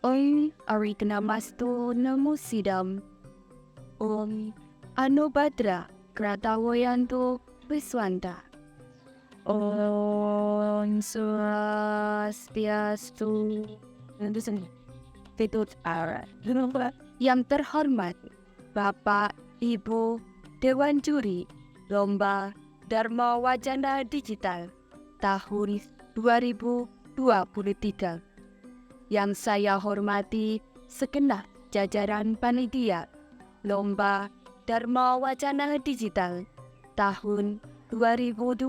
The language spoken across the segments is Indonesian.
Oi, ari kenamastu namo sidam. Anu badra kratawayantu Wiswanta. Om Swastiastu. Itu sendiri. Titut ara. Yang terhormat Bapak Ibu Dewan Juri Lomba Dharma Wacana Digital tahun 2023. Yang saya hormati segenap jajaran panitia Lomba Dharma Wacana Digital tahun 2023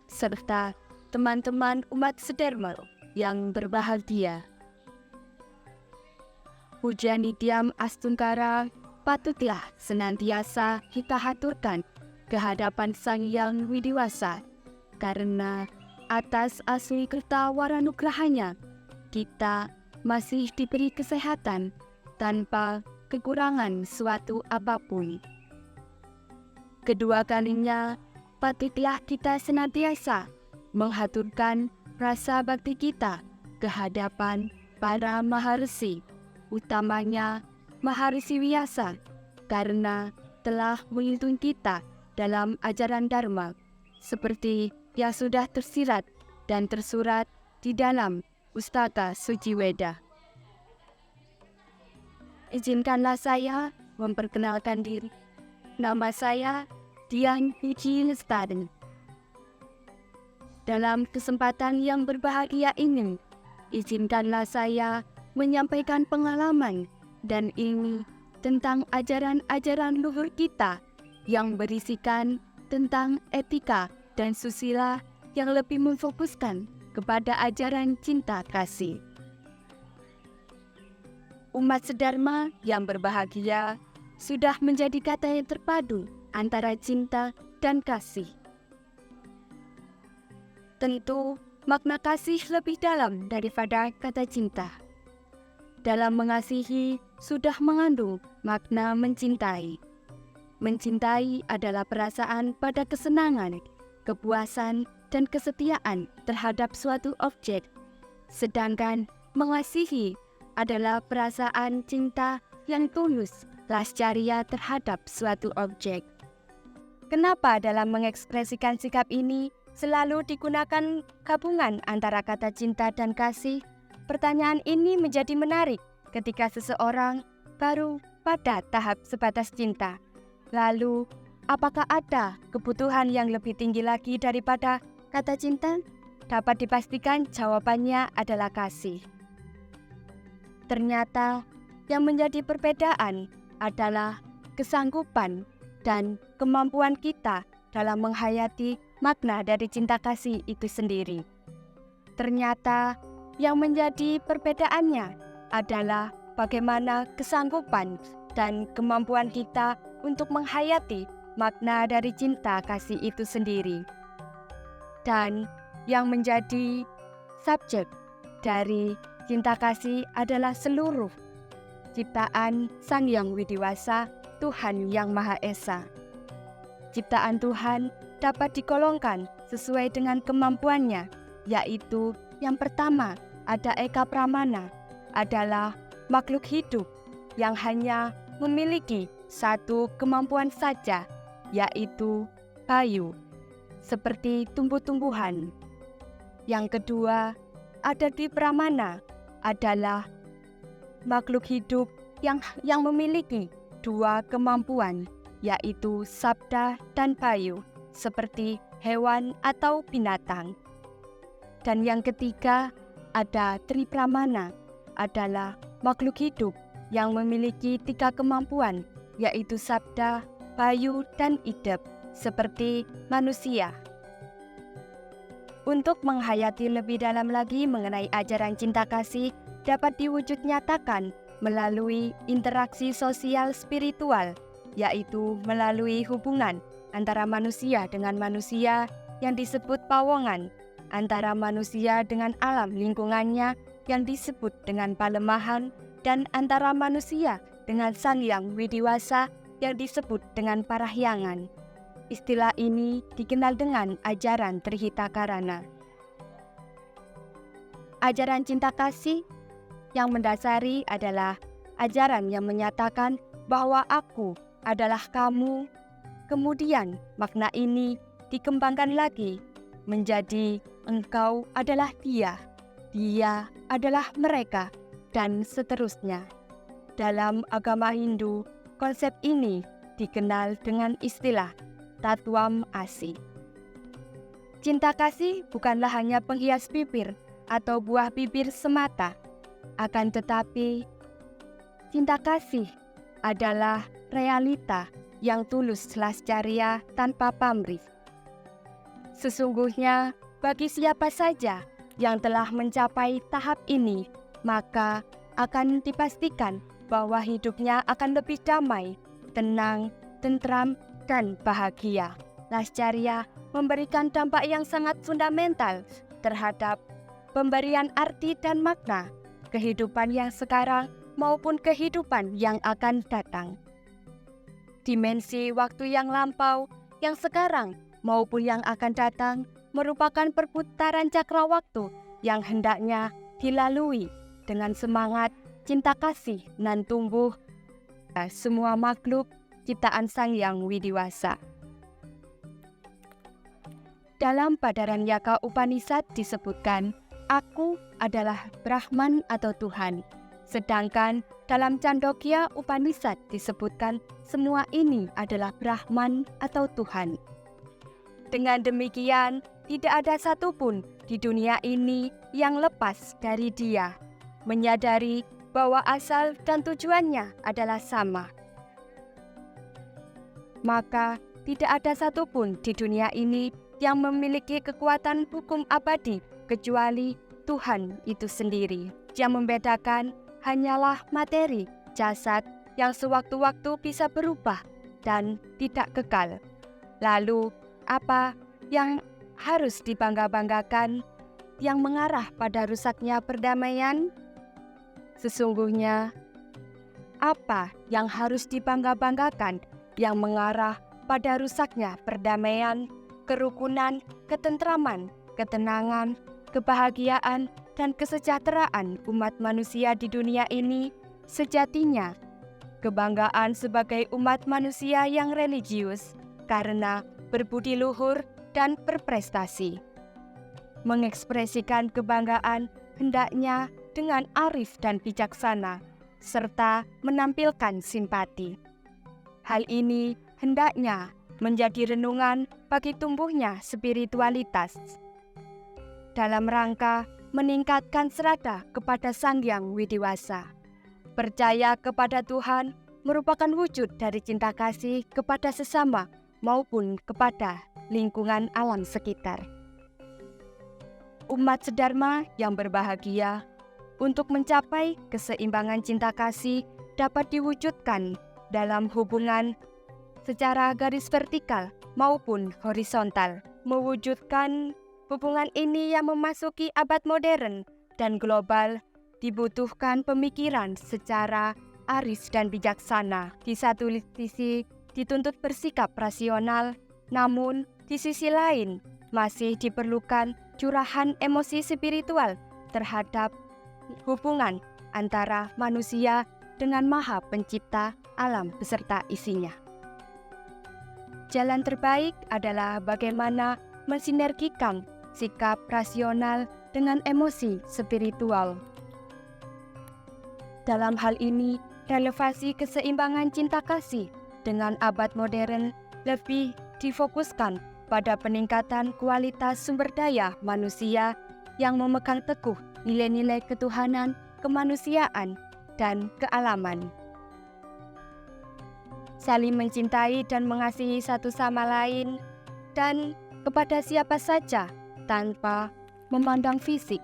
serta teman-teman umat sedherma yang berbahagia. Puja Nitiam Astungkara patutlah senantiasa kita haturkan ke hadapan Sang Hyang Widiwasa, karena atas asli kerta waranugrahanya kita masih diberi kesehatan tanpa kekurangan suatu apapun. Kedua kalinya, patutlah kita senantiasa menghaturkan rasa bakti kita ke hadapan para maharsi, utamanya Maharsi Vyasa, karena telah menuntun kita dalam ajaran Dharma, seperti yang sudah tersirat dan tersurat di dalam Pustaka Suci Weda. Izinkanlah saya memperkenalkan diri. Nama saya Dian Puji Lestari. Dalam kesempatan yang berbahagia ini, izinkanlah saya menyampaikan pengalaman dan ilmu tentang ajaran-ajaran luhur kita yang berisikan tentang etika dan susila yang lebih memfokuskan kepada ajaran cinta kasih. Umat sedharma yang berbahagia sudah menjadi kata yang terpadu antara cinta dan kasih. Tentu, makna kasih lebih dalam daripada kata cinta. Dalam mengasihi sudah mengandung makna mencintai. Mencintai adalah perasaan pada kesenangan, kepuasan, dan kesetiaan terhadap suatu objek. Sedangkan mengasihi adalah perasaan cinta yang tulus lascaria terhadap suatu objek. Kenapa dalam mengekspresikan sikap ini selalu digunakan gabungan antara kata cinta dan kasih? Pertanyaan ini menjadi menarik ketika seseorang baru pada tahap sebatas cinta. Lalu, apakah ada kebutuhan yang lebih tinggi lagi daripada kata cinta? Dapat dipastikan jawabannya adalah kasih. Ternyata yang menjadi perbedaan adalah kesanggupan dan kemampuan kita dalam menghayati makna dari cinta kasih itu sendiri. Ternyata yang menjadi perbedaannya adalah bagaimana kesanggupan dan kemampuan kita untuk menghayati makna dari cinta kasih itu sendiri. Dan yang menjadi subjek dari cinta kasih adalah seluruh ciptaan Sang Hyang Widiwasa, Tuhan Yang Maha Esa. Ciptaan Tuhan dapat digolongkan sesuai dengan kemampuannya, yaitu yang pertama ada Eka Pramana, adalah makhluk hidup yang hanya memiliki satu kemampuan saja, yaitu bayu, seperti tumbuh-tumbuhan. Yang kedua ada Dwi Pramana, adalah makhluk hidup yang memiliki dua kemampuan, yaitu sabda dan bayu, seperti hewan atau binatang. Dan yang ketiga ada Tri Pramana, adalah makhluk hidup yang memiliki tiga kemampuan, yaitu sabda, bayu, dan idep, seperti manusia. Untuk menghayati lebih dalam lagi mengenai ajaran cinta kasih dapat diwujud nyatakan melalui interaksi sosial spiritual, yaitu melalui hubungan antara manusia dengan manusia yang disebut pawongan, antara manusia dengan alam lingkungannya yang disebut dengan palemahan, dan antara manusia dengan Sang Hyang Widiwasa yang disebut dengan parahyangan. Istilah ini dikenal dengan ajaran Trihita Karana. Ajaran cinta kasih yang mendasari adalah ajaran yang menyatakan bahwa aku adalah kamu. Kemudian makna ini dikembangkan lagi menjadi engkau adalah dia adalah mereka, dan seterusnya. Dalam agama Hindu, konsep ini dikenal dengan istilah Tatwam Asi. Cinta kasih bukanlah hanya penghias bibir atau buah bibir semata, akan tetapi cinta kasih adalah realita yang tulus lascaria tanpa pamrih. Sesungguhnya bagi siapa saja yang telah mencapai tahap ini, maka akan dipastikan bahwa hidupnya akan lebih damai, tenang, tentram, dan bahagia. Lascaria memberikan dampak yang sangat fundamental terhadap pemberian arti dan makna kehidupan yang sekarang maupun kehidupan yang akan datang. Dimensi waktu yang lampau, yang sekarang maupun yang akan datang merupakan perputaran cakra waktu yang hendaknya dilalui dengan semangat cinta kasih nan tumbuh semua makhluk ciptaan Sang Hyang Widiwasa. Dalam Padaranyaka Upanishad disebutkan, aku adalah Brahman atau Tuhan. Sedangkan dalam Chandogya Upanishad disebutkan semua ini adalah Brahman atau Tuhan. Dengan demikian, tidak ada satupun di dunia ini yang lepas dari Dia, menyadari bahwa asal dan tujuannya adalah sama. Maka, tidak ada satupun di dunia ini yang memiliki kekuatan hukum abadi kecuali Tuhan itu sendiri. Yang membedakan hanyalah materi, jasad yang sewaktu-waktu bisa berubah dan tidak kekal. Lalu, apa yang harus dibangga-banggakan yang mengarah pada rusaknya perdamaian? Sesungguhnya, apa yang harus dibangga-banggakan yang mengarah pada rusaknya perdamaian, kerukunan, ketentraman, ketenangan, kebahagiaan, dan kesejahteraan umat manusia di dunia ini? Sejatinya, kebanggaan sebagai umat manusia yang religius karena berbudi luhur dan berprestasi. Mengekspresikan kebanggaan hendaknya dengan arif dan bijaksana, serta menampilkan simpati. Hal ini hendaknya menjadi renungan bagi tumbuhnya spiritualitas. Dalam rangka meningkatkan serata kepada Sang Hyang Widiwasa. Percaya kepada Tuhan merupakan wujud dari cinta kasih kepada sesama maupun kepada lingkungan alam sekitar. Umat sedharma yang berbahagia untuk mencapai keseimbangan cinta kasih dapat diwujudkan dalam hubungan secara garis vertikal maupun horizontal. Mewujudkan hubungan ini yang memasuki abad modern dan global dibutuhkan pemikiran secara arif dan bijaksana. Di satu sisi dituntut bersikap rasional, namun di sisi lain masih diperlukan curahan emosi spiritual terhadap hubungan antara manusia dengan Maha Pencipta alam beserta isinya. Jalan terbaik adalah bagaimana mensinergikan sikap rasional dengan emosi spiritual. Dalam hal ini, relevasi keseimbangan cinta kasih dengan abad modern lebih difokuskan pada peningkatan kualitas sumber daya manusia yang memegang teguh nilai-nilai ketuhanan, kemanusiaan, dan kealaman. Saling mencintai dan mengasihi satu sama lain, dan kepada siapa saja tanpa memandang fisik,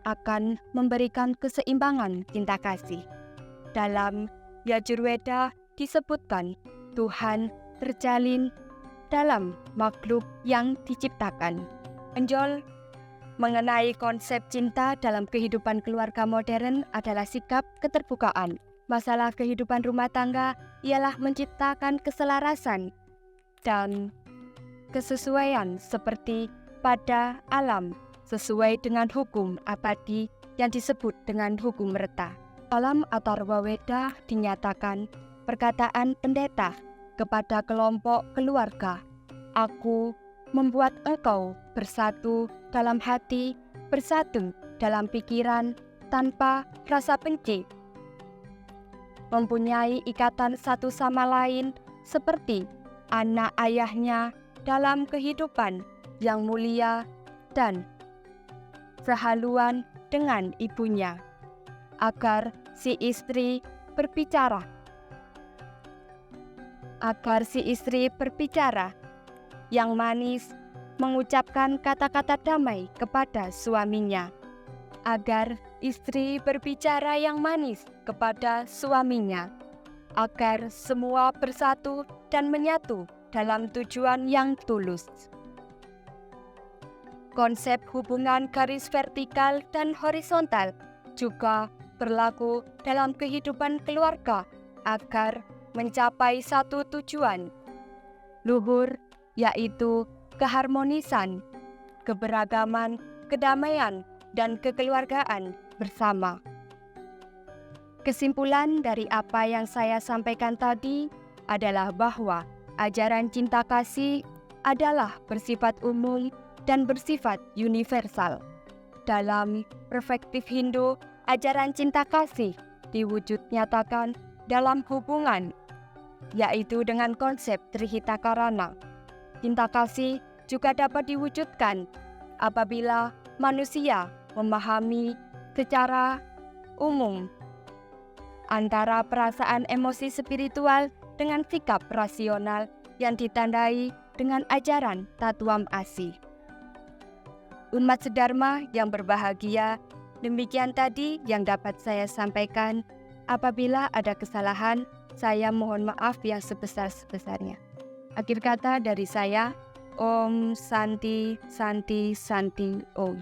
akan memberikan keseimbangan cinta kasih. Dalam Yajurveda disebutkan Tuhan terjalin dalam makhluk yang diciptakan. Menjol mengenai konsep cinta dalam kehidupan keluarga modern adalah sikap keterbukaan. Masalah kehidupan rumah tangga ialah menciptakan keselarasan dan kesesuaian seperti pada alam, sesuai dengan hukum abadi yang disebut dengan hukum reta. Dalam Atharva Weda dinyatakan perkataan pendeta kepada kelompok keluarga, "Aku membuat engkau bersatu dalam hati, bersatu dalam pikiran, tanpa rasa benci, mempunyai ikatan satu sama lain seperti anak ayahnya dalam kehidupan yang mulia dan sehaluan dengan ibunya, agar si istri berbicara yang manis, mengucapkan kata-kata damai kepada suaminya, agar istri berbicara yang manis kepada suaminya, agar semua bersatu dan menyatu dalam tujuan yang tulus." Konsep hubungan garis vertikal dan horizontal juga berlaku dalam kehidupan keluarga agar mencapai satu tujuan luhur, yaitu keharmonisan, keberagaman, kedamaian, dan kekeluargaan bersama. Kesimpulan dari apa yang saya sampaikan tadi adalah bahwa ajaran cinta kasih adalah bersifat umum dan bersifat universal. Dalam perspektif Hindu, ajaran cinta kasih diwujud nyatakan dalam hubungan, yaitu dengan konsep Trihita-karana. Cinta kasih juga dapat diwujudkan apabila manusia memahami secara umum antara perasaan emosi spiritual dengan sikap rasional yang ditandai dengan ajaran Tatuam Asih. Umat sedharma yang berbahagia, demikian tadi yang dapat saya sampaikan. Apabila ada kesalahan, saya mohon maaf yang sebesar-besarnya. Akhir kata dari saya, Om Santi Santi Santi Om.